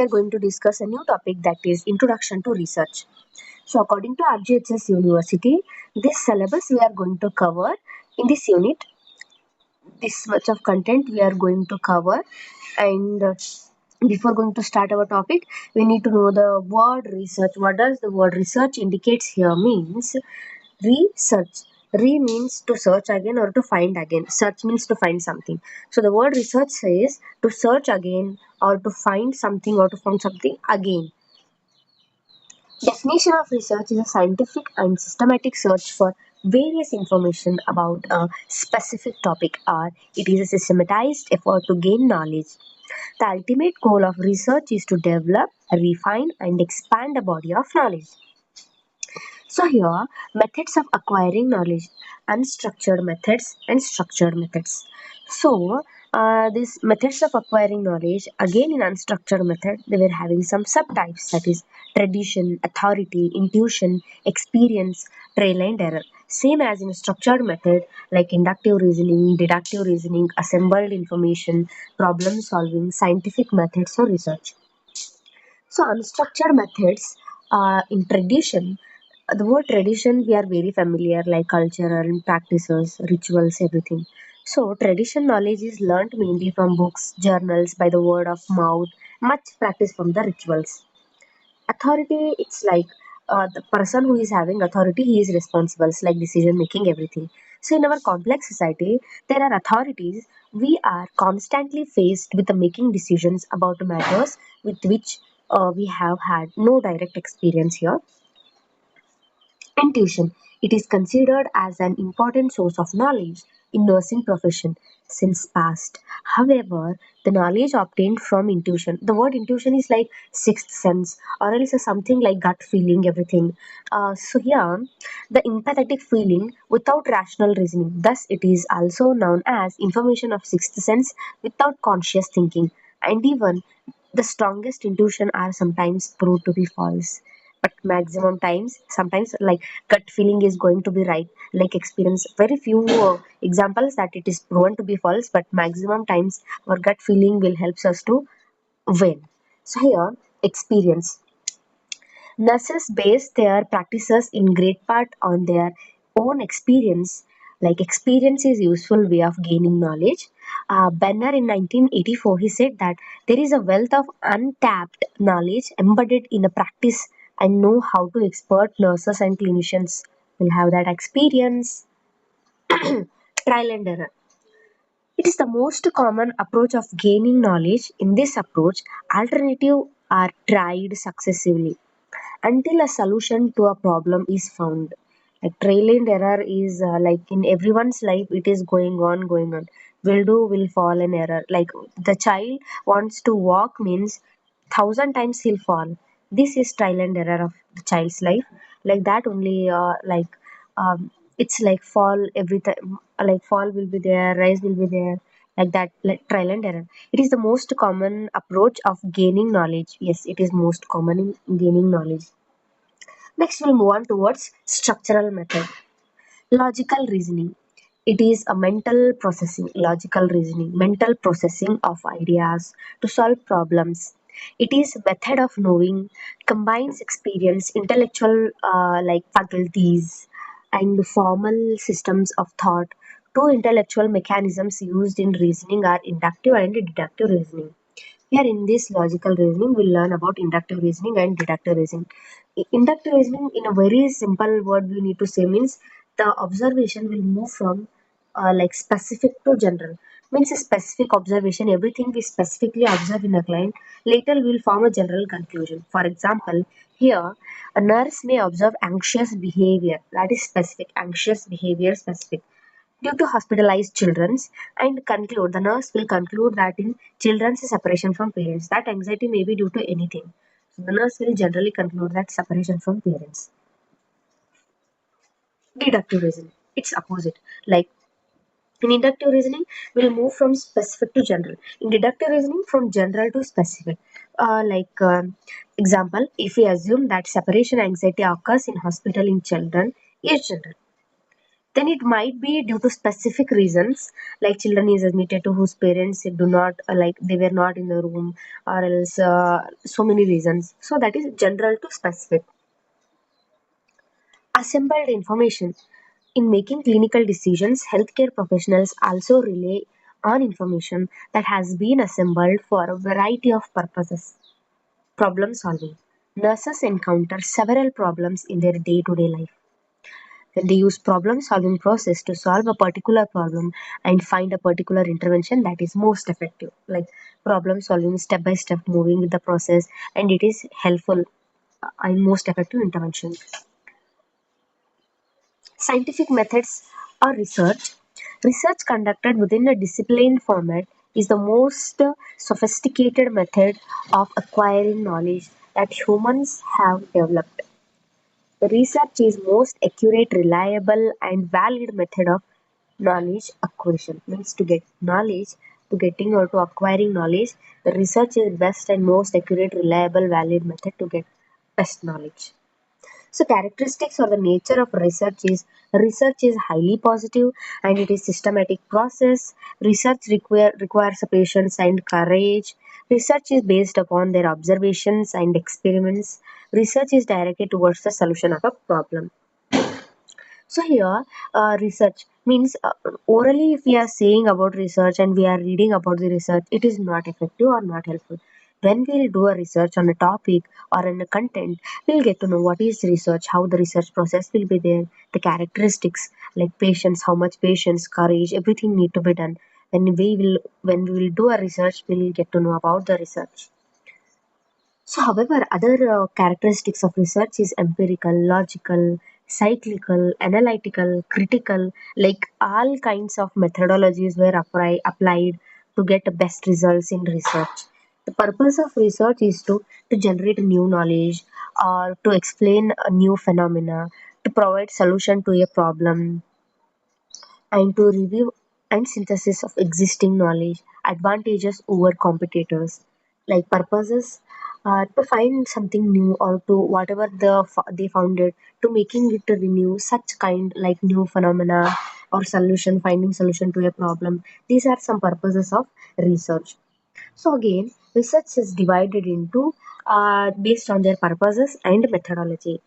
are going to discuss a new topic, that is Introduction to Research. So, according to RGHS University, this syllabus we are going to cover in this unit. This much of content we are going to cover, and before going to start our topic, we need to know the word research. What does the word research indicates here means research. Re means to search again or to find again. Search means to find something. So the word research says to search again or to find something or to find something again. Definition of research is a scientific and systematic search for various information about a specific topic, or it is a systematized effort to gain knowledge. The ultimate goal of research is to develop, refine, and expand a body of knowledge. So here, methods of acquiring knowledge, unstructured methods and structured methods. So these methods of acquiring knowledge, again in unstructured method, they were having some subtypes, that is tradition, authority, intuition, experience, trial and error. Same as in structured method like inductive reasoning, deductive reasoning, assembled information, problem solving, scientific methods or research. So unstructured methods in tradition, the word tradition we are very familiar, like cultural practices, rituals, everything. So tradition knowledge is learnt mainly from books, journals, by the word of mouth, much practice from the rituals. Authority, it's like the person who is having authority, he is responsible, it's like decision making, everything. So in our complex society, there are authorities. We are constantly faced with the making decisions about matters with which we have had no direct experience here. Intuition. It is considered as an important source of knowledge in nursing profession since past. However, the knowledge obtained from intuition, the word intuition is like sixth sense or else something like gut feeling, everything. So here, the empathetic feeling without rational reasoning. Thus, it is also known as information of sixth sense without conscious thinking. And even the strongest intuition are sometimes proved to be false, but maximum times sometimes like gut feeling is going to be right, like experience very few examples that it is proven to be false, but maximum times our gut feeling will helps us to win. So here, experience. Nurses base their practices in great part on their own experience. Like experience is useful way of gaining knowledge. Benner in 1984 he said that there is a wealth of untapped knowledge embedded in a practice and know how to expert nurses and clinicians will have that experience. Trial and error. It is the most common approach of gaining knowledge. In this approach, alternative are tried successively until a solution to a problem is found. Like trial and error is like in everyone's life, it is going on. Will do, will fall in error. Like the child wants to walk means thousand times he'll fall. This is trial and error of the child's life. Like that only. It's like fall every time. Like fall will be there, rise will be there. Like that, like trial and error. It is the most common approach of gaining knowledge. Yes, it is most common in gaining knowledge. Next, we'll move on towards structural method. Logical reasoning. It is a mental processing, logical reasoning, mental processing of ideas to solve problems. It is a method of knowing, combines experience, intellectual like faculties, and formal systems of thought. Two intellectual mechanisms used in reasoning are inductive and deductive reasoning. Here in this logical reasoning, we'll learn about inductive reasoning and deductive reasoning. Inductive reasoning, in a very simple word, we need to say means the observation will move from like specific to general. Means a specific observation, everything we specifically observe in a client, later we will form a general conclusion. For example, here a nurse may observe anxious behavior, that is specific, anxious behavior specific due to hospitalized children, and conclude, the nurse will conclude that in children's separation from parents, that anxiety may be due to anything. So the nurse will generally conclude that separation from parents. Deductive reasoning, it's opposite. Like in inductive reasoning, we'll move from specific to general. In deductive reasoning, from general to specific. Example, if we assume that separation anxiety occurs in hospital in children, is general. then it might be due to specific reasons, like children is admitted to whose parents do not like they were not in the room, or else so many reasons. So that is general to specific. Assembled information. In making clinical decisions, healthcare professionals also rely on information that has been assembled for a variety of purposes. Problem solving. Nurses encounter several problems in their day-to-day life. Then they use problem solving process to solve a particular problem and find a particular intervention that is most effective. Like problem solving, step by step moving with the process, and it is helpful and most effective intervention. Scientific methods or research. Research conducted within a disciplined format is the most sophisticated method of acquiring knowledge that humans have developed. Research is most accurate, reliable, and valid method of knowledge acquisition. Means to get knowledge, to getting or to acquiring knowledge, the research is best and most accurate, reliable, valid method to get best knowledge. So characteristics or the nature of research is highly positive and it is systematic process. Research requires a patience and courage. Research is based upon their observations and experiments. Research is directed towards the solution of a problem. So here, research means orally if we are saying about research and we are reading about the research, it is not effective or not helpful. When we'll do a research on a topic or on a content, we'll get to know what is research, how the research process will be there, the characteristics like patience, how much patience, courage, everything need to be done. When we will do a research, we'll get to know about the research. So, however, other characteristics of research is empirical, logical, cyclical, analytical, critical, like all kinds of methodologies were applied to get the best results in research. The purpose of research is to generate new knowledge or to explain a new phenomena, to provide solution to a problem, and to review and synthesis of existing knowledge, advantages over competitors, like purposes to find something new or to whatever they found it, to making it to renew such kind like new phenomena or solution, finding solution to a problem. These are some purposes of research. So again, research is divided into based on their purposes and methodology.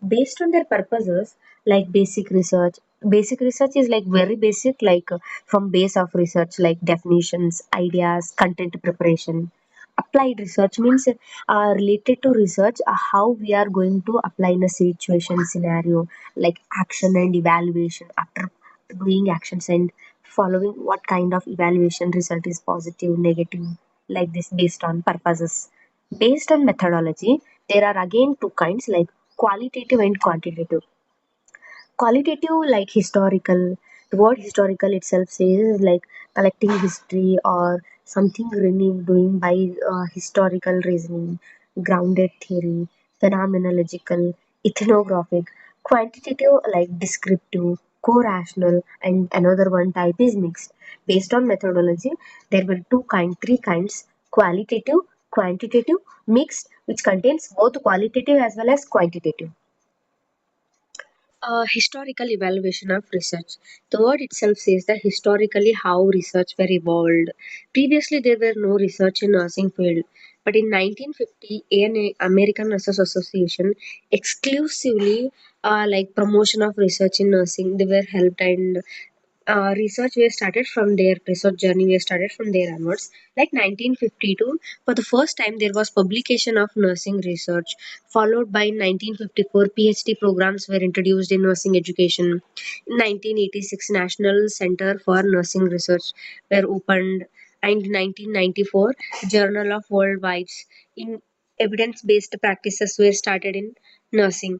Based on their purposes, like basic research. Basic research is like very basic, like from base of research, like definitions, ideas, content preparation. Applied research means related to research, how we are going to apply in a situation scenario, like action and evaluation after doing actions and following what kind of evaluation result is positive, negative, like this based on purposes. Based on methodology, there are again two kinds like qualitative and quantitative. Qualitative, like historical, the word historical itself says like collecting history or something renewed doing by historical reasoning, grounded theory, phenomenological, ethnographic. Quantitative, like descriptive, co-rational, and another one type is mixed. Based on methodology, there were three kinds: qualitative, quantitative, mixed, which contains both qualitative as well as quantitative. Historical evaluation of research. The word itself says that historically how research were evolved. Previously, there were no research in nursing field, but in 1950, ANA American Nurses Association exclusively like promotion of research in nursing. They were helped and research we started from their research journey we started from there onwards, like 1952 for the first time there was publication of nursing research, followed by 1954 phd programs were introduced in nursing education. In 1986 national center for nursing research were opened, and 1994 journal of worldwide in evidence based practices were started in nursing.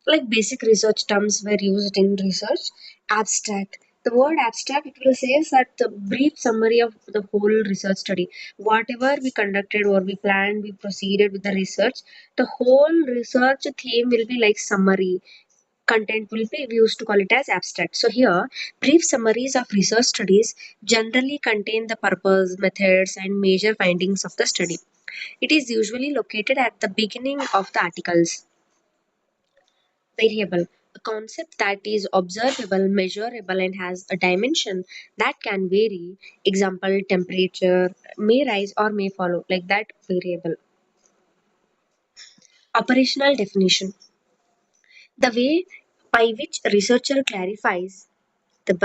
Like basic research terms were used in research. Abstract, the word abstract, it will say is that the brief summary of the whole research study, whatever we conducted or we planned, we proceeded with the research, the whole research theme will be like summary content will be, we used to call it as abstract. So here brief summaries of research studies generally contain the purpose, methods, and major findings of the study. It is usually located at the beginning of the articles. Variable. A concept that is observable, measurable, and has a dimension that can vary. Example, temperature may rise or may follow, like that variable. Operational definition: the way by which researcher clarifies the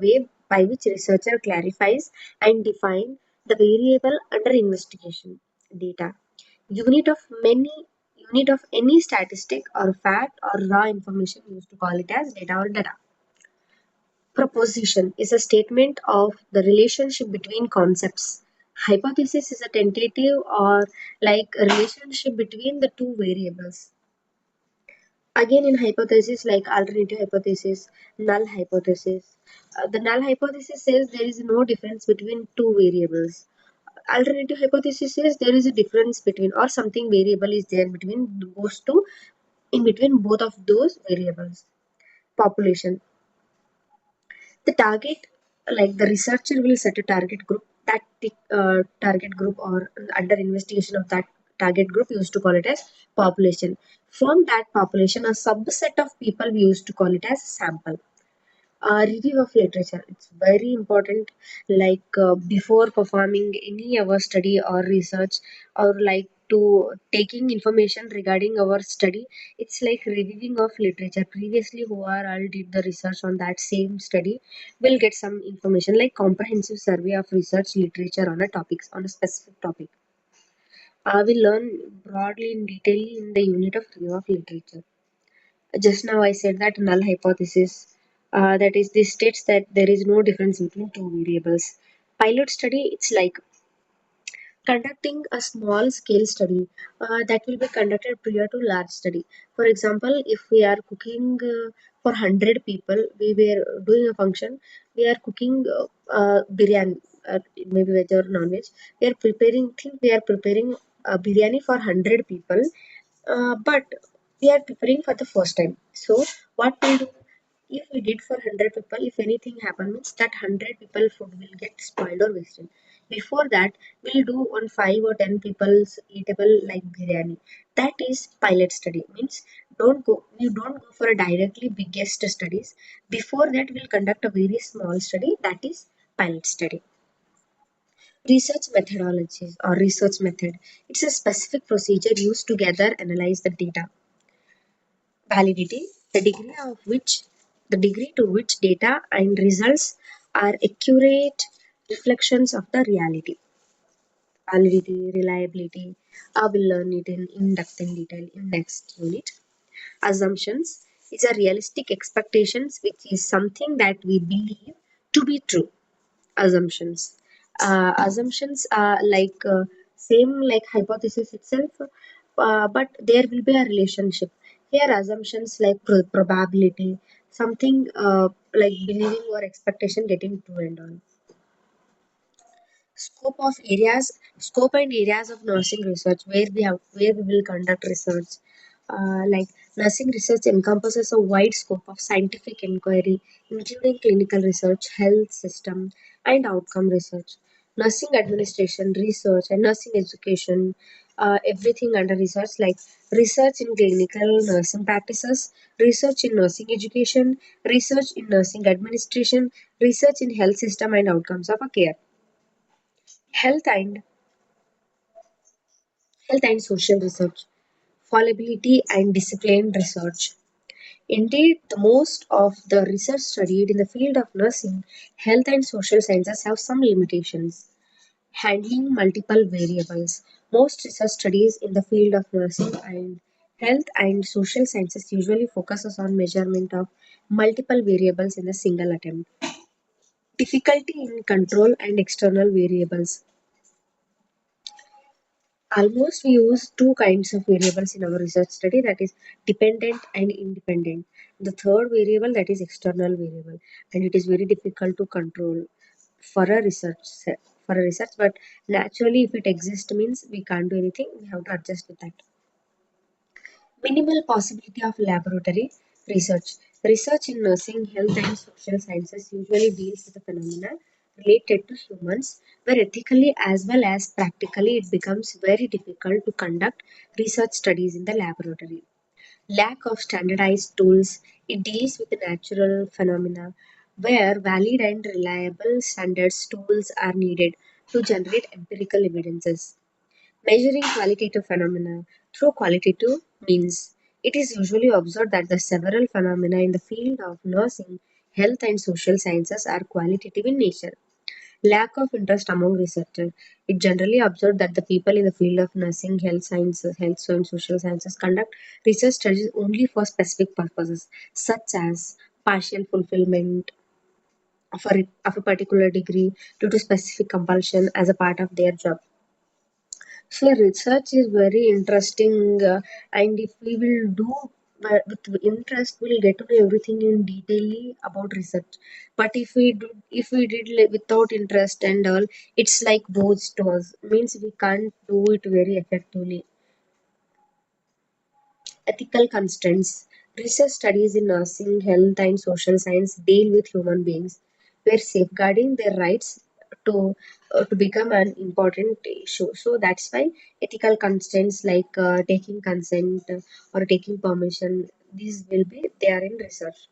way by which researcher clarifies and define the variable under investigation. Data, unit of many unit of any statistic or fact or raw information used to call it as data or data. Proposition is a statement of the relationship between concepts. Hypothesis is a tentative or like a relationship between the two variables. Again, in hypothesis like alternative hypothesis, null hypothesis, the null hypothesis says there is no difference between two variables. Alternative hypothesis says there is a difference between, or something variable is there between those two, in between both of those variables. Population, the target, like the researcher will set a target group. That target group or under investigation of that target group, we used to call it as population. From that population, a subset of people we used to call it as sample. Review of literature, it's very important, like before performing any our study or research, or like to taking information regarding our study, it's like reviewing of literature previously who are all did the research on that same study will get some information, like comprehensive survey of research literature on a topics on a specific topic. We learn broadly in detail in the unit of review of literature. Just now I said that null hypothesis, that is, this states that there is no difference between two variables. Pilot study, it's like conducting a small scale study that will be conducted prior to large study. For example, if we are cooking for 100 people, we were doing a function, we are cooking biryani, maybe veg or non-veg. We are preparing biryani for 100 people, but we are preparing for the first time. So what we'll do, if we did for 100 people, if anything happen means that 100 people food will get spoiled or wasted. Before that, we'll do on 5 or 10 people's eatable like biryani. That is pilot study. Means don't go for a directly biggest studies. Before that, we'll conduct a very small study, that is pilot study. Research methodologies or research method. It's a specific procedure used to gather, analyze the data. Validity, the degree to which data and results are accurate reflections of the reality. Validity, reliability, I will learn it in depth and detail in next unit. Assumptions is a realistic expectations which is something that we believe to be true. Assumptions. Assumptions are like same like hypothesis itself, but there will be a relationship. Here, assumptions like probability, something like believing or expectation getting true and all. Scope and areas of nursing research where we will conduct research. Like nursing research encompasses a wide scope of scientific inquiry, including clinical research, health system, and outcome research. Nursing administration, research, and nursing education, everything under research, like research in clinical nursing practices, research in nursing education, research in nursing administration, research in health system and outcomes of a care. Health and Health and social research, fallibility and disciplined research. Indeed, the most of the research studied in the field of nursing, health and social sciences have some limitations. Handling multiple variables. Most research studies in the field of nursing and health and social sciences usually focuses on measurement of multiple variables in a single attempt. Difficulty in control and external variables. Almost we use two kinds of variables in our research study, that is dependent and independent. The third variable, that is external variable, and it is very difficult to control for a research, but naturally if it exists means we can't do anything, we have to adjust with that. Minimal possibility of laboratory research. Research in nursing, health, and social sciences usually deals with the phenomena related to humans, where ethically as well as practically it becomes very difficult to conduct research studies in the laboratory. Lack of standardized tools, it deals with the natural phenomena where valid and reliable standards tools are needed to generate empirical evidences. Measuring qualitative phenomena through qualitative means. It is usually observed that the several phenomena in the field of nursing, health, and social sciences are qualitative in nature. Lack of interest among researchers. It generally observed that the people in the field of nursing, health sciences, health and social sciences conduct research studies only for specific purposes, such as partial fulfillment of a particular degree due to specific compulsion as a part of their job. So research is very interesting, and if we will do with interest, we'll get to know everything in detail about research. But if we did without interest and all, it's like both stores. Means we can't do it very effectively. Ethical constraints. Research studies in nursing, health, and social science deal with human beings, where safeguarding their rights to to become an important issue. So that's why ethical constraints like taking consent or taking permission, these will be there in research.